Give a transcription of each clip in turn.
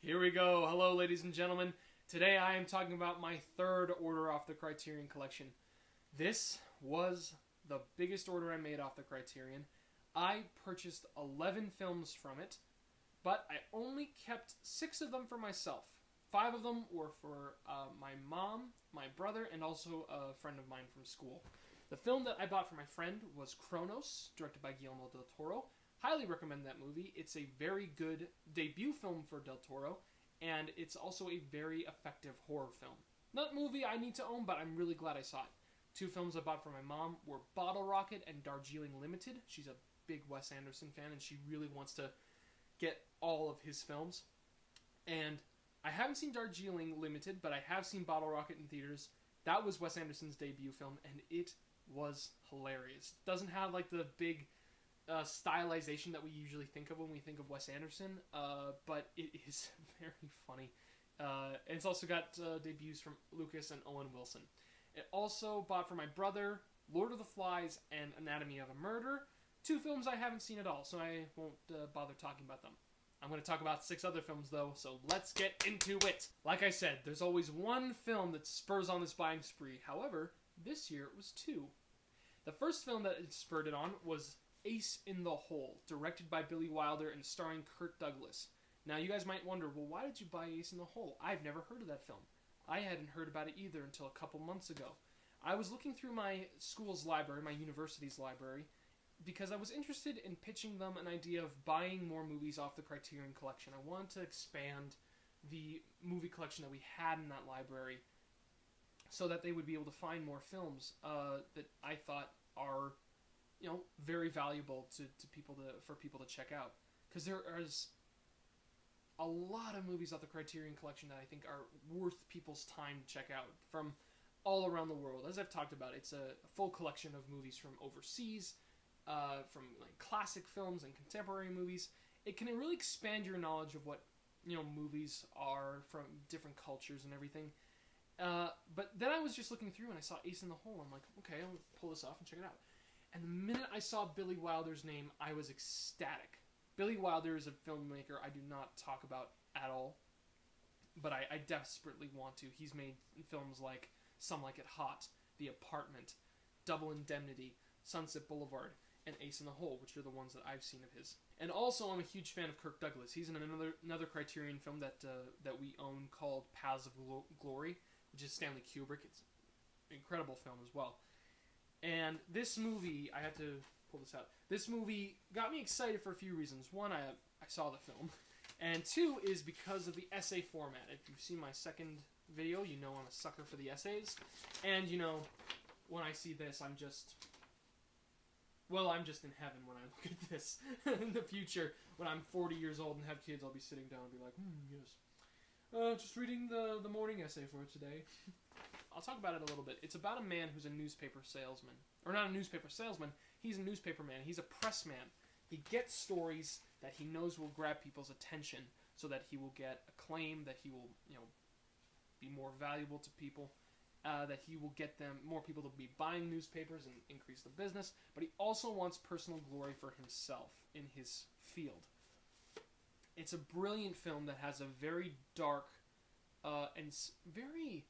Here we go. Hello, ladies and gentlemen. Today I am talking about my third order off the Criterion collection. This was the biggest order I made off the Criterion. I purchased 11 films from it, but I only kept 6 of them for myself. 5 of them were for my mom, my brother, and also a friend of mine from school. The film that I bought for my friend was Cronos, directed by Guillermo del Toro. Highly recommend that movie. It's a very good debut film for Del Toro, and it's also a very effective horror film. Not a movie I need to own, but I'm really glad I saw it. 2 films I bought for my mom were Bottle Rocket and Darjeeling Limited. She's a big Wes Anderson fan, and she really wants to get all of his films. And I haven't seen Darjeeling Limited, but I have seen Bottle Rocket in theaters. That was Wes Anderson's debut film, and it was hilarious. It doesn't have like the big stylization that we usually think of when we think of Wes Anderson, but it is very funny. And it's also got debuts from Lucas and Owen Wilson. It also bought for my brother Lord of the Flies and Anatomy of a Murder, 2 films I haven't seen at all, so I won't bother talking about them. I'm going to talk about 6 other films though, so let's get into it. Like I said, there's always one film that spurs on this buying spree. However, this year it was 2. The first film that it spurred it on was Ace in the Hole, directed by Billy Wilder and starring Kirk Douglas. Now, you guys might wonder, well, why did you buy Ace in the Hole? I've never heard of that film. I hadn't heard about it either until a couple months ago. I was looking through my school's library, my university's library, because I was interested in pitching them an idea of buying more movies off the Criterion collection. I wanted to expand the movie collection that we had in that library so that they would be able to find more films that I thought are very valuable to people for people to check out, because there is a lot of movies off the Criterion collection that I think are worth people's time to check out from all around the world. As I've talked about, it's a full collection of movies from overseas, from like classic films and contemporary movies. It can really expand your knowledge of what movies are from different cultures and everything. But then I was just looking through and I saw Ace in the Hole. I'm like, okay, I'll pull this off and check it out. And the minute I saw Billy Wilder's name, I was ecstatic. Billy Wilder is a filmmaker I do not talk about at all, but I desperately want to. He's made films like Some Like It Hot, The Apartment, Double Indemnity, Sunset Boulevard, and Ace in the Hole, which are the ones that I've seen of his. And also, I'm a huge fan of Kirk Douglas. He's in another Criterion film that we own called Paths of Glory, which is Stanley Kubrick. It's an incredible film as well. And this movie, I had to pull this out. This movie got me excited for a few reasons. One, I saw the film. And 2 is because of the essay format. If you've seen my second video, you know I'm a sucker for the essays. And, when I see this, I'm just in heaven when I look at this. In the future, when I'm 40 years old and have kids, I'll be sitting down and be like, yes. Just reading the morning essay for today. I'll talk about it a little bit. It's about a man who's a newspaper salesman. Or not a newspaper salesman, he's a newspaper man. He's a press man. He gets stories that he knows will grab people's attention so that he will get acclaim, that he will, be more valuable to people, that he will get more people to be buying newspapers and increase the business. But he also wants personal glory for himself in his field. It's a brilliant film that has a very dark and very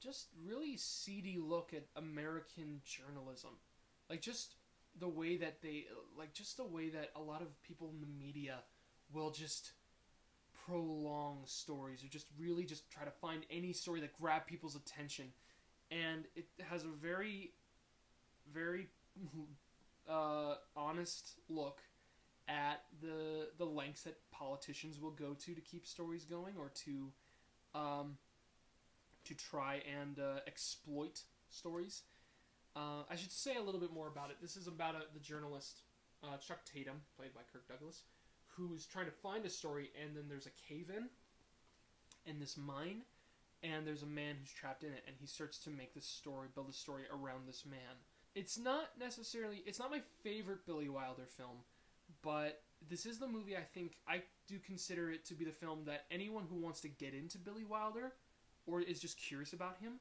just really seedy look at American journalism. Just the way that a lot of people in the media will just prolong stories or just really just try to find any story that grab people's attention. And it has a very, very honest look at the lengths that politicians will go to keep stories going, or to try and exploit stories. I should say a little bit more about it. This is about the journalist Chuck Tatum, played by Kirk Douglas, who's trying to find a story, and then there's a cave-in in this mine, and there's a man who's trapped in it, and he starts to build a story around this man. It's not my favorite Billy Wilder film, but this is the movie I do consider it to be the film that anyone who wants to get into Billy Wilder or is just curious about him,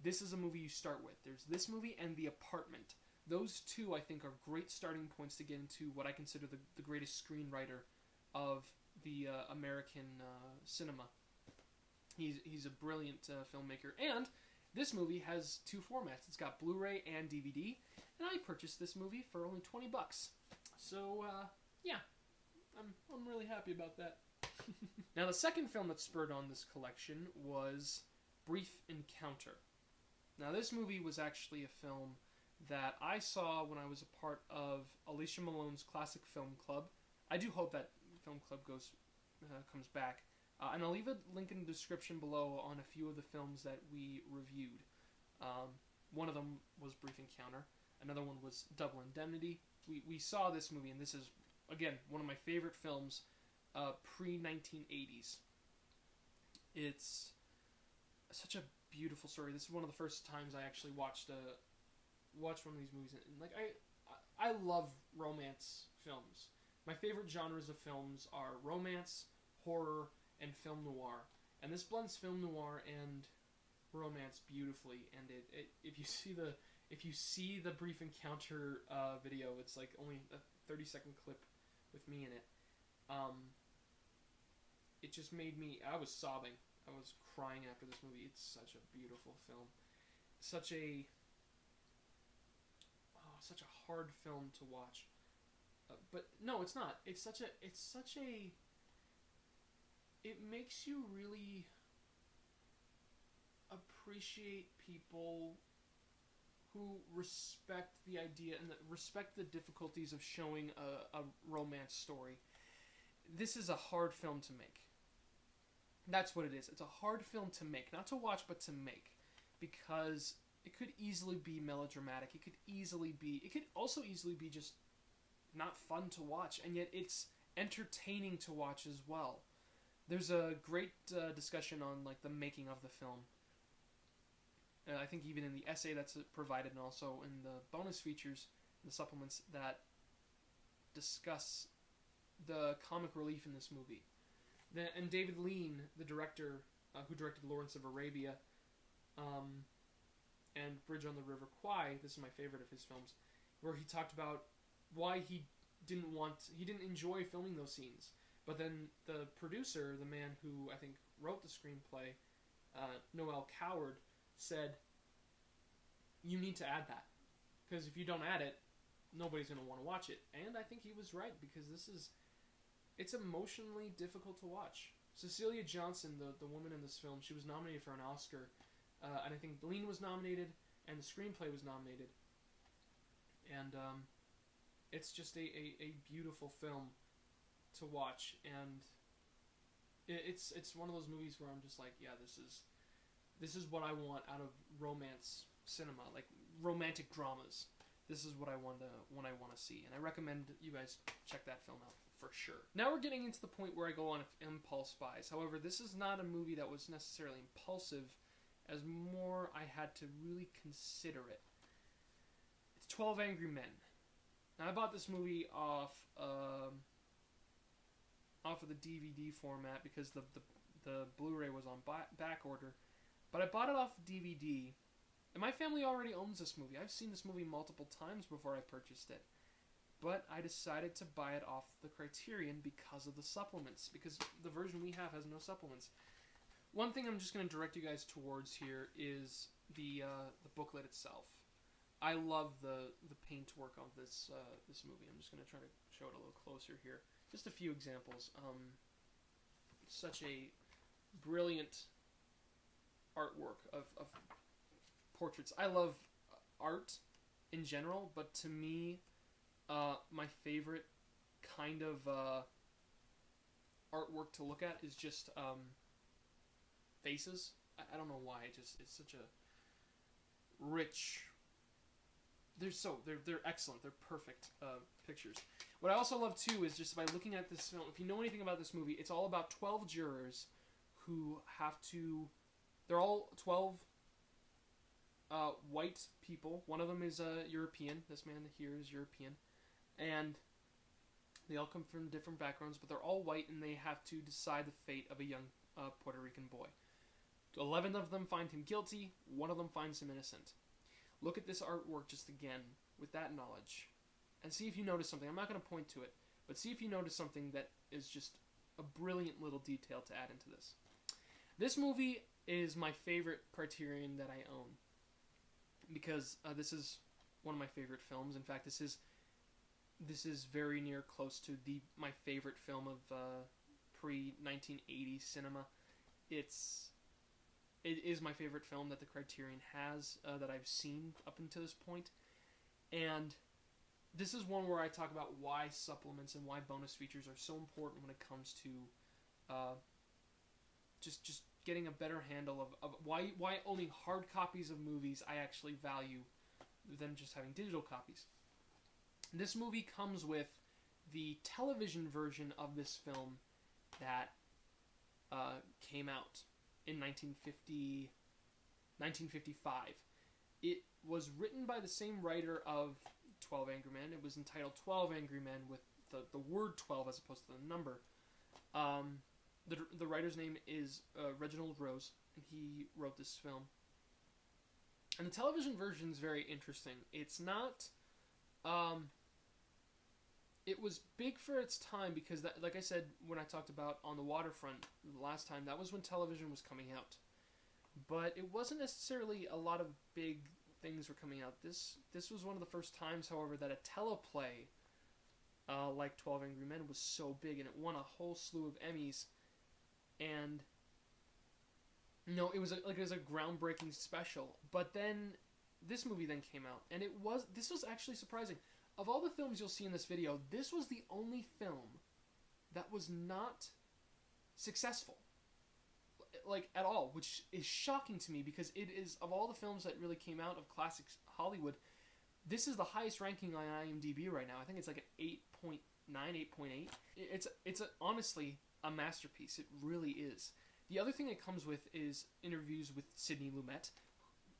this is a movie you start with. There's this movie and The Apartment. Those two, I think, are great starting points to get into what I consider the greatest screenwriter of the American cinema. He's a brilliant filmmaker, and this movie has two formats. It's got Blu-ray and DVD, and I purchased this movie for only $20. So yeah, I'm really happy about that. Now, the second film that spurred on this collection was Brief Encounter. Now, this movie was actually a film that I saw when I was a part of Alicia Malone's Classic Film Club. I do hope that film club comes back. And I'll leave a link in the description below on a few of the films that we reviewed. One of them was Brief Encounter. Another one was Double Indemnity. We saw this movie, and this is, again, one of my favorite films pre-1980s. It's such a beautiful story. This is one of the first times I actually watched one of these movies. And like I love romance films. My favorite genres of films are romance, horror, and film noir. And this blends film noir and romance beautifully. And if you see the Brief Encounter video, it's like only a 30-second clip with me in it. It just made me. I was sobbing. I was crying after this movie. It's such a beautiful film. Such a hard film to watch. But no, it's not. It makes you really appreciate people who respect the idea and respect the difficulties of showing a romance story. This is a hard film to make. That's what it is. It's a hard film to make. Not to watch, but to make. Because it could easily be melodramatic. It could also easily be just not fun to watch. And yet it's entertaining to watch as well. There's a great discussion on like the making of the film. I think even in the essay that's provided, and also in the bonus features, the supplements that discuss the comic relief in this movie. And David Lean, the director who directed Lawrence of Arabia and Bridge on the River Kwai, this is my favorite of his films, where he talked about why he didn't enjoy filming those scenes. But then the producer, the man who I think wrote the screenplay, Noel Coward, said, you need to add that. Because if you don't add it, nobody's going to want to watch it. And I think he was right, because it's emotionally difficult to watch. Cecilia Johnson, the woman in this film, she was nominated for an Oscar. And I think Lean was nominated, and the screenplay was nominated. And it's just a beautiful film to watch, and it's one of those movies where I'm just like, yeah, this is what I want out of romance cinema, like romantic dramas. This is what I want to see, and I recommend you guys check that film out for sure. Now we're getting into the point where I go on impulse buys. However, this is not a movie that was necessarily impulsive, as more I had to really consider it. It's 12 Angry Men. Now I bought this movie off of the DVD format because the Blu-ray was on back order, but I bought it off DVD, and my family already owns this movie. I've seen this movie multiple times before I purchased it, but I decided to buy it off the Criterion because of the supplements, because the version we have has no supplements. One thing I'm just going to direct you guys towards here is the booklet itself. I love the paintwork of this movie. I'm just going to try to show it a little closer here. Just a few examples. Such a brilliant artwork of portraits. I love art in general, but to me, my favorite kind of artwork to look at is just faces. I don't know why. It's such a rich. They're excellent. They're perfect pictures. What I also love too is just by looking at this film. If you know anything about this movie, it's all about 12 jurors who have to. They're all 12 white people. One of them is European. This man here is European, and they all come from different backgrounds, but they're all white, and they have to decide the fate of a young Puerto Rican boy. 11 of them find him guilty. One of them finds him innocent. Look at this artwork just again with that knowledge, and see if you notice something. I'm not going to point to it, but see if you notice something that is just a brilliant little detail to add into this. This movie is my favorite Criterion that I own because this is one of my favorite films. In fact, this is very near close to my favorite film of pre-1980 cinema. It is my favorite film that the Criterion has that I've seen up until this point, and this is one where I talk about why supplements and why bonus features are so important when it comes to just getting a better handle of why owning hard copies of movies I actually value than just having digital copies. This movie comes with the television version of this film that came out in 1955. It was written by the same writer of 12 Angry Men. It was entitled 12 Angry Men with the word 12 as opposed to the number. The writer's name is Reginald Rose, and he wrote this film. And the television version is very interesting. It's not... it was big for its time because, that, like I said when I talked about On the Waterfront the last time, that was when television was coming out. But it wasn't necessarily a lot of big things were coming out. This was one of the first times, however, that a teleplay like 12 Angry Men was so big, and it won a whole slew of Emmys. And it was a groundbreaking special. But then this movie then came out, and this was actually surprising. Of all the films you'll see in this video, this was the only film that was not successful, like, at all, which is shocking to me because it is, of all the films that really came out of classic Hollywood, this is the highest ranking on IMDb right now. I think it's like an 8.9, 8.8. It's honestly a masterpiece. It really is. The other thing it comes with is interviews with Sidney Lumet.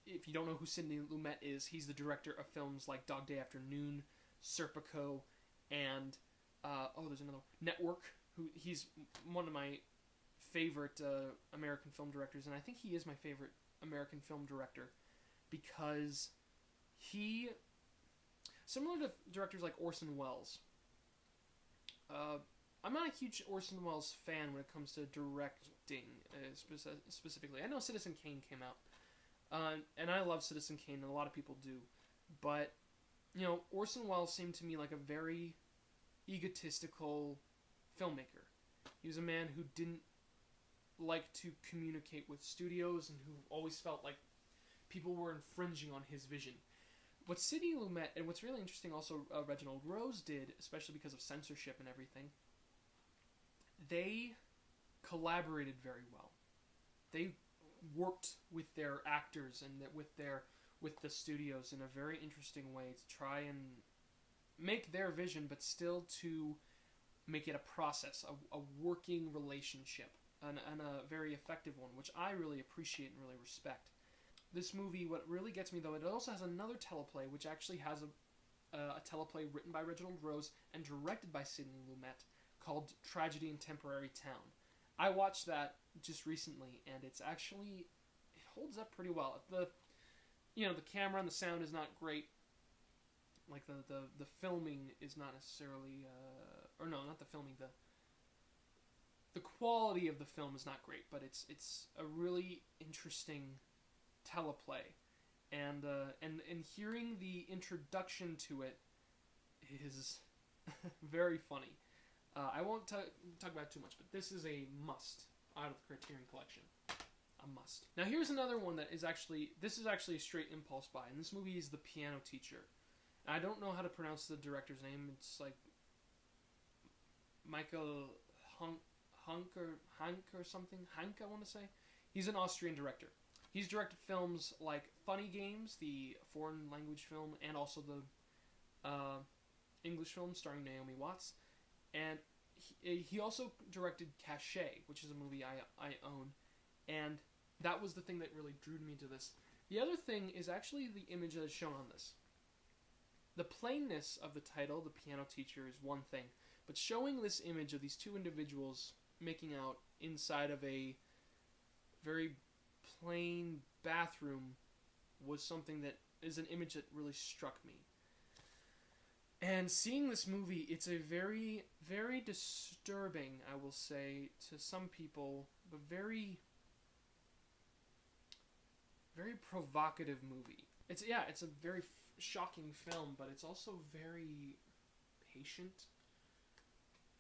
If you don't know who Sidney Lumet is, he's the director of films like Dog Day Afternoon, Serpico, and there's another one, Network. He's one of my favorite American film directors, and I think he is my favorite American film director because he, similar to directors like Orson Welles, I'm not a huge Orson Welles fan when it comes to directing specifically. I know Citizen Kane came out, and I love Citizen Kane, and a lot of people do, but Orson Welles seemed to me like a very egotistical filmmaker. He was a man who didn't like to communicate with studios and who always felt like people were infringing on his vision. What Sidney Lumet, and what's really interesting also Reginald Rose did, especially because of censorship and everything, they collaborated very well. They worked with their actors and with the studios in a very interesting way to try and make their vision, but still to make it a process, a working relationship, and a very effective one, which I really appreciate and really respect. This movie, what really gets me though, it also has another teleplay, which actually has a teleplay written by Reginald Rose and directed by Sidney Lumet, called Tragedy in Temporary Town. I watched that just recently, and it holds up pretty well. The camera and the sound is not great. Like the filming is not necessarily, not the filming. The quality of the film is not great, but it's a really interesting teleplay, and hearing the introduction to it is very funny. I won't talk about it too much, but this is a must out of the Criterion Collection. A must. Now here's another one that is actually a straight impulse buy, and this movie is The Piano Teacher. I don't know how to pronounce the director's name. It's like Michael Hank or something. Hank, I want to say. He's an Austrian director. He's directed films like Funny Games, the foreign language film, and also the English film starring Naomi Watts. And he also directed Cachet, which is a movie I own. And that was the thing that really drew me to this. The other thing is actually the image that is shown on this. The plainness of the title, The Piano Teacher, is one thing. But showing this image of these two individuals making out inside of a very plain bathroom was something that is an image that really struck me. And seeing this movie, it's a very, very disturbing, I will say, to some people, but very, very provocative movie. It's a very shocking film, but it's also very patient,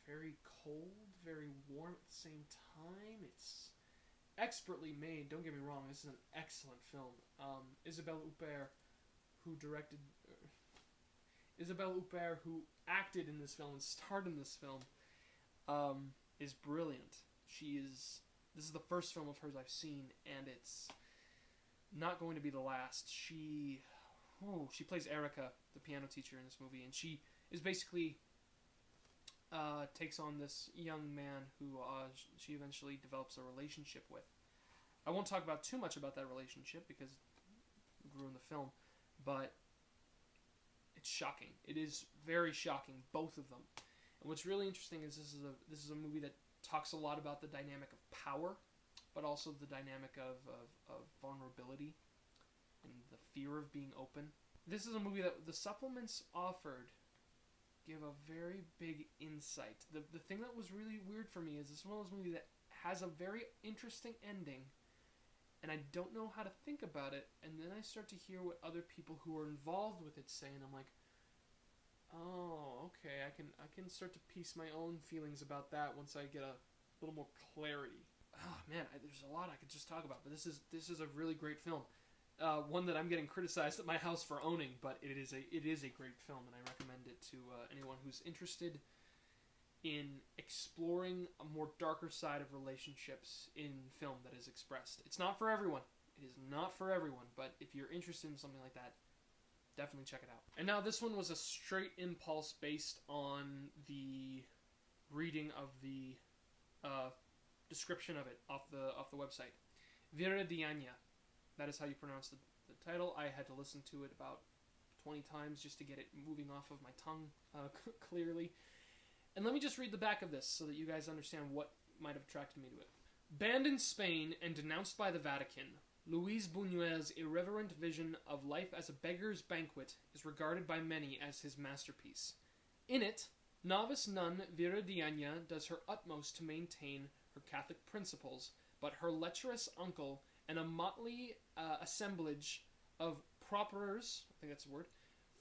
very cold, very warm at the same time. It's expertly made. Don't get me wrong. This is an excellent film. Isabelle Huppert, who acted in this film and starred in this film, is brilliant. This is the first film of hers I've seen, and it's not going to be the last. She plays Erica, the piano teacher in this movie, and she is basically takes on this young man who she eventually develops a relationship with. I won't talk about too much about that relationship because it would ruin the film, but it's shocking. It is very shocking, both of them. And what's really interesting is this is a movie that talks a lot about the dynamic of power, but also the dynamic of vulnerability and the fear of being open. This is a movie that the supplements offered give a very big insight. The thing that was really weird for me is this is one of those movies that has a very interesting ending, and I don't know how to think about it, and then I start to hear what other people who are involved with it say, and I'm like, oh, okay, I can start to piece my own feelings about that once I get a little more clarity. Oh man, there's a lot I could just talk about, but this is a really great film. One that I'm getting criticized at my house for owning, but it is a great film, and I recommend it to anyone who's interested in exploring a more darker side of relationships in film that is expressed. It's not for everyone. It is not for everyone, but if you're interested in something like that, definitely check it out. And now this one was a straight impulse based on the reading of the description of it off the website. Viridiana. That is how you pronounce the title. I had to listen to it about 20 times just to get it moving off of my tongue clearly. And let me just read the back of this so that you guys understand what might have attracted me to it. Banned in Spain and denounced by the Vatican, Luis Buñuel's irreverent vision of life as a beggar's banquet is regarded by many as his masterpiece. In it, novice nun Viridiana does her utmost to maintain her Catholic principles, but her lecherous uncle and a motley assemblage of properers, I think that's the word,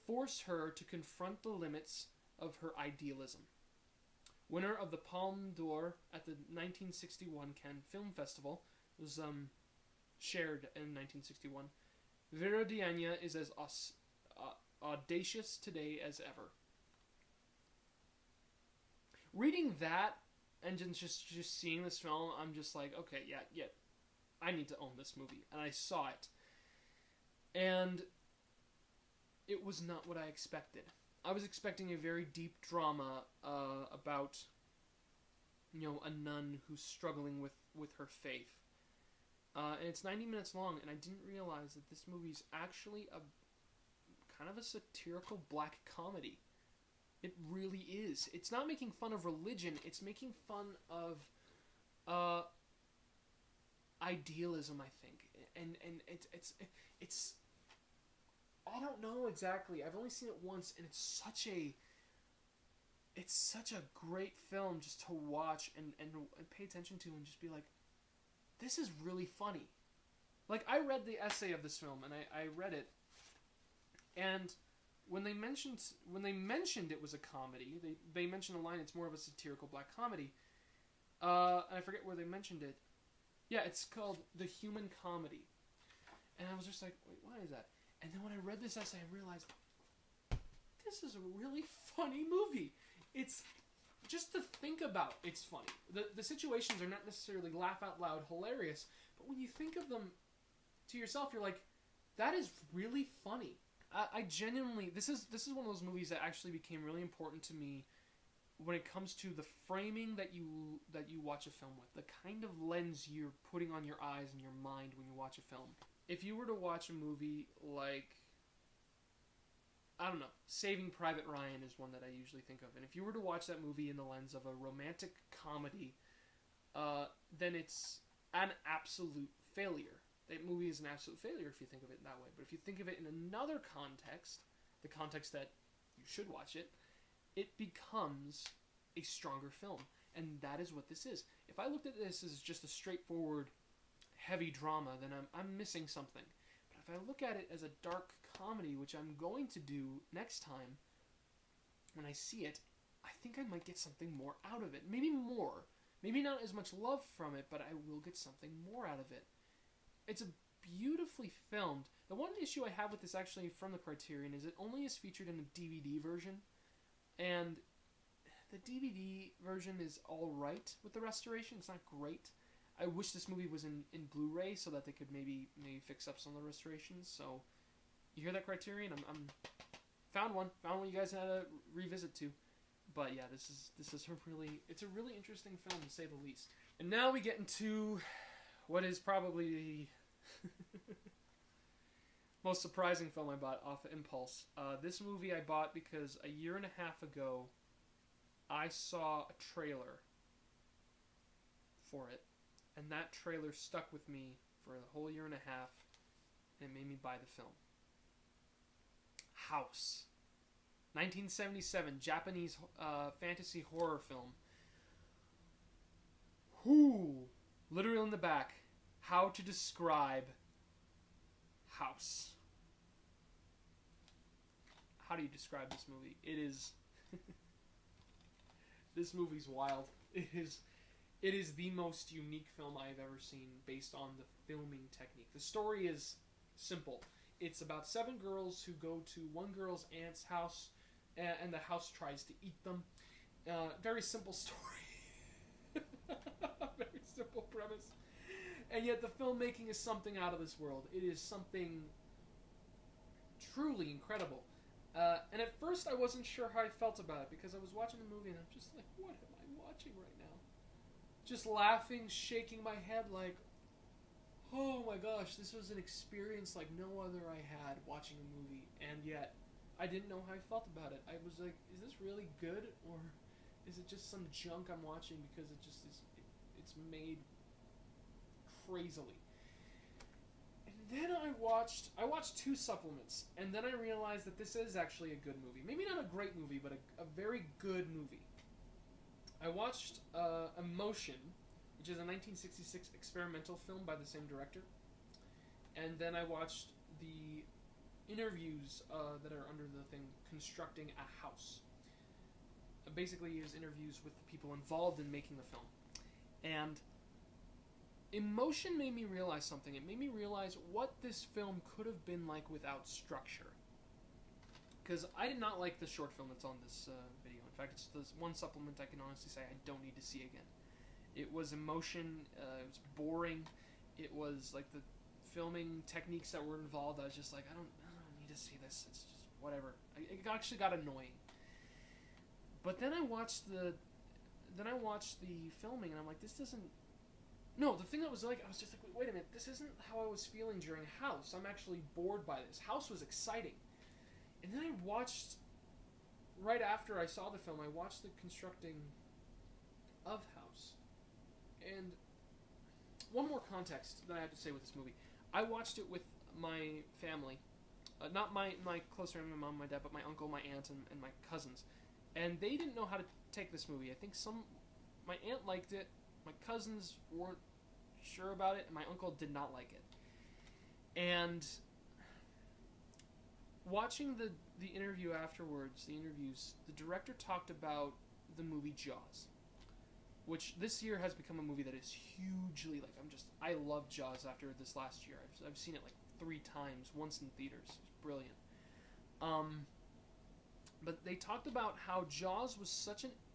force her to confront the limits of her idealism. Winner of the Palme d'Or at the 1961 Cannes Film Festival, was shared in 1961. Viridiana is as audacious today as ever. Reading that and just seeing this film, I'm just like, okay, yeah, I need to own this movie. And I saw it. And it was not what I expected. I was expecting a very deep drama about, a nun who's struggling with her faith. And it's 90 minutes long, and I didn't realize that this movie's actually a kind of a satirical black comedy. It really is. It's not making fun of religion. It's making fun of idealism, I think, and it's I don't know exactly. I've only seen it once, and it's such a great film just to watch and pay attention to, and just be like, this is really funny. Like, I read the essay of this film, and I read it, and when they mentioned it was a comedy, they mentioned a line, it's more of a satirical black comedy, and I forget where they mentioned it. Yeah, it's called The Human Comedy. And I was just like, wait, why is that? And then when I read this essay, I realized, this is a really funny movie. It's, just to think about, it's funny. The situations are not necessarily laugh out loud hilarious, but when you think of them to yourself, you're like, that is really funny. I genuinely, this is one of those movies that actually became really important to me when it comes to the framing that you watch a film with, the kind of lens you're putting on your eyes and your mind when you watch a film. If you were to watch a movie like, I don't know, Saving Private Ryan is one that I usually think of, and if you were to watch that movie in the lens of a romantic comedy, then it's an absolute failure. That movie is an absolute failure if you think of it that way. But if you think of it in another context, the context that you should watch it, it becomes a stronger film. And that is what this is. If I looked at this as just a straightforward, heavy drama, then I'm missing something. But if I look at it as a dark comedy, which I'm going to do next time, when I see it, I think I might get something more out of it. Maybe more. Maybe not as much love from it, but I will get something more out of it. It's a beautifully filmed. The one issue I have with this, actually, from the Criterion, is it only is featured in a DVD version. And the DVD version is alright with the restoration. It's not great. I wish this movie was in Blu-ray so that they could maybe fix up some of the restorations. So, you hear that, Criterion? I'm found one you guys had to revisit to. But yeah, this is it's a really interesting film, to say the least. And now we get into what is probably the most surprising film I bought off of impulse. This movie I bought because a year and a half ago I saw a trailer for it, and that trailer stuck with me for the whole year and a half, and it made me buy the film. House. 1977, Japanese fantasy horror film. Literally in the back, how to describe House. How do you describe this movie? It is... This movie's wild. It is the most unique film I have ever seen based on the filming technique. The story is simple. It's about 7 girls who go to one girl's aunt's house, and the house tries to eat them. Very simple story. Very simple premise. And yet the filmmaking is something out of this world. It is something truly incredible. And at first I wasn't sure how I felt about it, because I was watching the movie and I'm just like, what am I watching right now? Just laughing, shaking my head like, oh my gosh, this was an experience like no other I had watching a movie. And yet, I didn't know how I felt about it. I was like, is this really good, or is it just some junk I'm watching because it just is, it's made crazily. Then I watched 2 supplements, and then I realized that this is actually a good movie. Maybe not a great movie, but a very good movie. I watched Emotion, which is a 1966 experimental film by the same director. And then I watched the interviews that are under the thing, Constructing a House. Basically, it was interviews with the people involved in making the film. And Emotion made me realize something. It made me realize what this film could have been like without structure. Because I did not like the short film that's on this video. In fact, it's this one supplement I can honestly say I don't need to see again. It was Emotion. It was boring. It was like the filming techniques that were involved. I was just like, I don't need to see this. It's just whatever. It actually got annoying. But then I watched the filming, and I'm like, this doesn't. No, the thing that was like, I was just like, wait a minute, this isn't how I was feeling during House. I'm actually bored by this. House was exciting. And then I watched, right after I saw the film, I watched the constructing of House. And one more context that I have to say with this movie. I watched it with my family. Not my close family, my mom, my dad, but my uncle, my aunt, and my cousins. And they didn't know how to take this movie. I think my aunt liked it. My cousins weren't sure about it, and my uncle did not like it. And watching the interview afterwards, the director talked about the movie Jaws, which this year has become a movie that is hugely, like, I love Jaws after this last year. I've seen it like 3 times, once in theaters. It was brilliant. But they talked about how Jaws was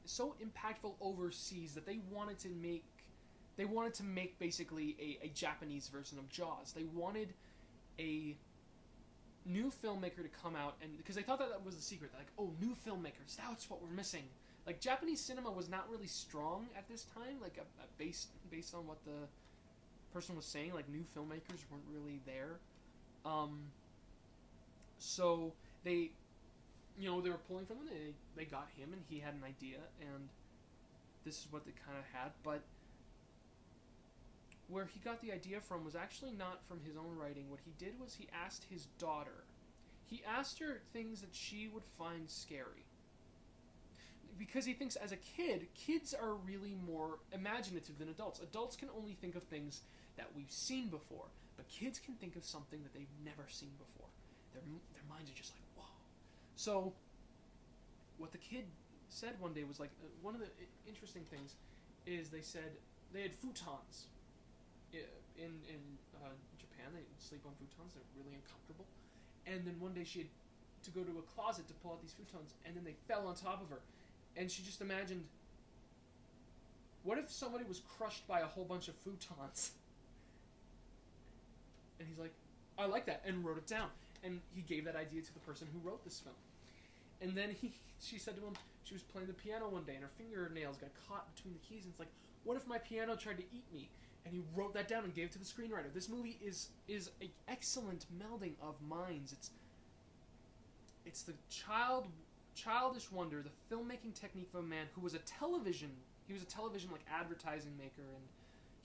so impactful overseas that they wanted to make basically a Japanese version of Jaws. They wanted a new filmmaker to come out, and because they thought that was the secret. They're like, oh, new filmmakers, that's what we're missing. Like, Japanese cinema was not really strong at this time, like based on what the person was saying. Like, new filmmakers weren't really there. So they were pulling from him. They got him, and he had an idea, and this is what they kind of had. But where he got the idea from was actually not from his own writing. What he did was he asked his daughter. He asked her things that she would find scary. Because he thinks as a kid, kids are really more imaginative than adults. Adults can only think of things that we've seen before, but kids can think of something that they've never seen before. Their minds are just like, whoa. So, what the kid said one day was like, one of the interesting things is they said they had futons. In Japan, they sleep on futons. They're really uncomfortable. And then one day she had to go to a closet to pull out these futons, and then they fell on top of her. And she just imagined, what if somebody was crushed by a whole bunch of futons? And he's like, I like that, and wrote it down. And he gave that idea to the person who wrote this film. And then she said to him, she was playing the piano one day, and her fingernails got caught between the keys, and it's like, what if my piano tried to eat me? And he wrote that down and gave it to the screenwriter. This movie is an excellent melding of minds. It's the childish wonder, the filmmaking technique of a man who was a television like advertising maker, and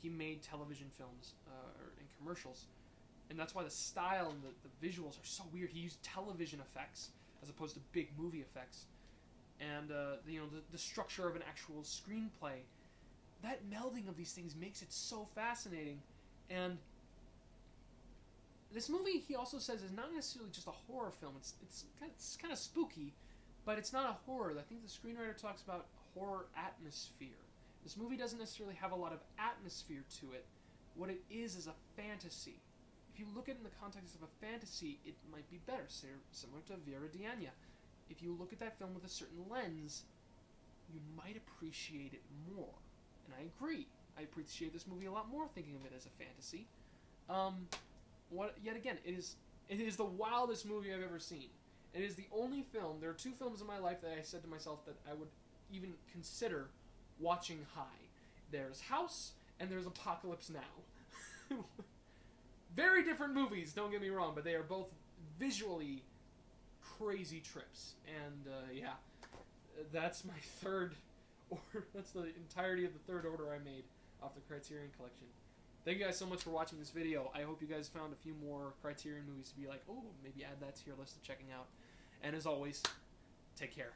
he made television films and commercials. And that's why the style and the visuals are so weird. He used television effects as opposed to big movie effects. And the structure of an actual screenplay. That melding of these things makes it so fascinating. And this movie, he also says, is not necessarily just a horror film. It's kind of spooky, but it's not a horror. I think the screenwriter talks about horror atmosphere. This movie doesn't necessarily have a lot of atmosphere to it. What it is a fantasy. If you look at it in the context of a fantasy, it might be better, similar to Vera Diana. If you look at that film with a certain lens, you might appreciate it more. And I agree. I appreciate this movie a lot more thinking of it as a fantasy. Yet again, it is the wildest movie I've ever seen. It is the only film. There are two films in my life that I said to myself that I would even consider watching high. There's House and there's Apocalypse Now. Very different movies, don't get me wrong, but they are both visually crazy trips. And yeah, that's my third order. That's the entirety of the third order I made off the Criterion collection. Thank you guys so much for watching this video. I hope you guys found a few more Criterion movies to be like, oh, maybe add that to your list of checking out. And as always, take care.